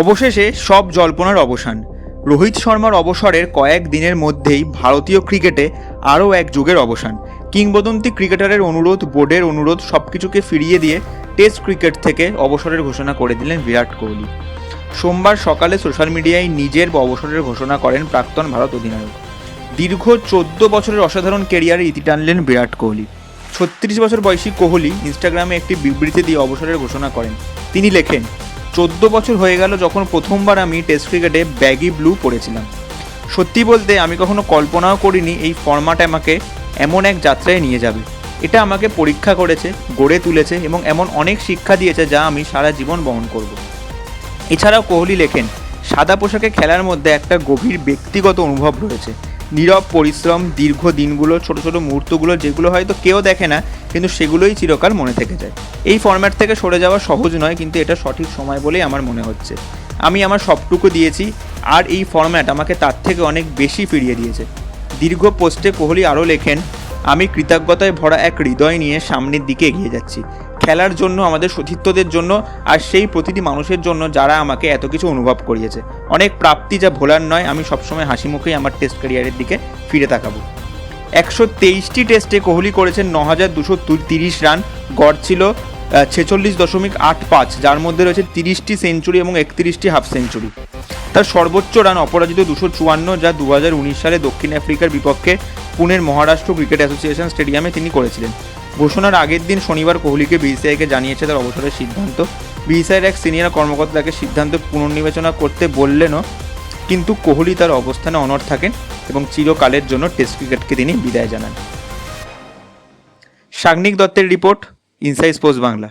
অবশেষে সব জল্পনার অবসান। রোহিত শর্মার অবসরের কয়েক দিনের মধ্যেই ভারতীয় ক্রিকেটে আরও এক যুগের অবসান। কিংবদন্তি ক্রিকেটারের অনুরোধ, বোর্ডের অনুরোধ সবকিছুকে ফিরিয়ে দিয়ে টেস্ট ক্রিকেট থেকে অবসরের ঘোষণা করে দিলেন বিরাট কোহলি। সোমবার সকালে সোশ্যাল মিডিয়ায় নিজের অবসরের ঘোষণা করেন প্রাক্তন ভারত অধিনায়ক। দীর্ঘ 14 বছরের অসাধারণ ক্যারিয়ারে ইতি টানলেন বিরাট কোহলি। 36 বছর বয়সী কোহলি ইনস্টাগ্রামে একটি বিবৃতি দিয়ে অবসরের ঘোষণা করেন। তিনি লেখেন, 14 বছর হয়ে গেল যখন প্রথমবার আমি টেস্ট ক্রিকেটে ব্যাগি ব্লু পরেছিলাম। সত্যি বলতে আমি কখনো কল্পনাও করিনি এই ফরম্যাট আমাকে এমন এক যাত্রায় নিয়ে যাবে। এটা আমাকে পরীক্ষা করেছে, গড়ে তুলেছে এবং এমন অনেক শিক্ষা দিয়েছে যা আমি সারা জীবন বহন করব। এছাড়াও কোহলি লেখেন, সাদা পোশাকে খেলার মধ্যে একটা গভীর ব্যক্তিগত অনুভব রয়েছে। নীরব পরিশ্রম, দীর্ঘ দিনগুলো, ছোট ছোট মুহূর্তগুলো যেগুলো হয়তো কেউ দেখে না, কিন্তু সেগুলোই চিরকাল মনে থেকে যায়। এই ফরম্যাট থেকে সরে যাওয়া সহজ নয়, কিন্তু এটা সঠিক সময় বলেই আমার মনে হচ্ছে। আমি আমার সবটুকু দিয়েছি, আর এই ফরম্যাট আমাকে তার থেকে অনেক বেশি ফিরিয়ে দিয়েছে। দীর্ঘ পোস্টে কোহলি আরও লেখেন, আমি কৃতজ্ঞতায় ভরা এক হৃদয় নিয়ে সামনের দিকে এগিয়ে যাচ্ছি, খেলার জন্য, আমাদের সতীর্থদের জন্য, আর সেই প্রতিটি মানুষের জন্য যারা আমাকে এত কিছু অনুভব করিয়েছে। অনেক প্রাপ্তি যা ভোলার নয়। আমি সবসময় হাসি মুখেই আমার টেস্ট ক্যারিয়ারের দিকে ফিরে তাকাবো। 123টি টেস্টে কোহলি করেছেন 9,230 রান, গড় ছিল 46.85, যার মধ্যে রয়েছে 30টি সেঞ্চুরি এবং 31টি হাফ সেঞ্চুরি। তার সর্বোচ্চ রান অপরাজিত 254, যা 2019 সালে দক্ষিণ আফ্রিকার বিপক্ষে পুনের মহারাষ্ট্র ক্রিকেট অ্যাসোসিয়েশন স্টেডিয়ামে তিনি করেছিলেন। ঘোষণার আগের দিন শনিবার কোহলিকে বিসিসিআইকে জানিয়েছে তার অবসরের সিদ্ধান্ত। বিসিসিআইয়ের এক সিনিয়র কর্মকর্তা তাকে সিদ্ধান্ত পুনর্বিবেচনা করতে বললেনও, কিন্তু কোহলি তার অবস্থানে অনড় থাকেন এবং চিরকালের জন্য টেস্ট ক্রিকেটকে তিনি বিদায় জানান। সাগ্নিক দত্তের রিপোর্ট, ইনসাইড স্পোর্টস বাংলা।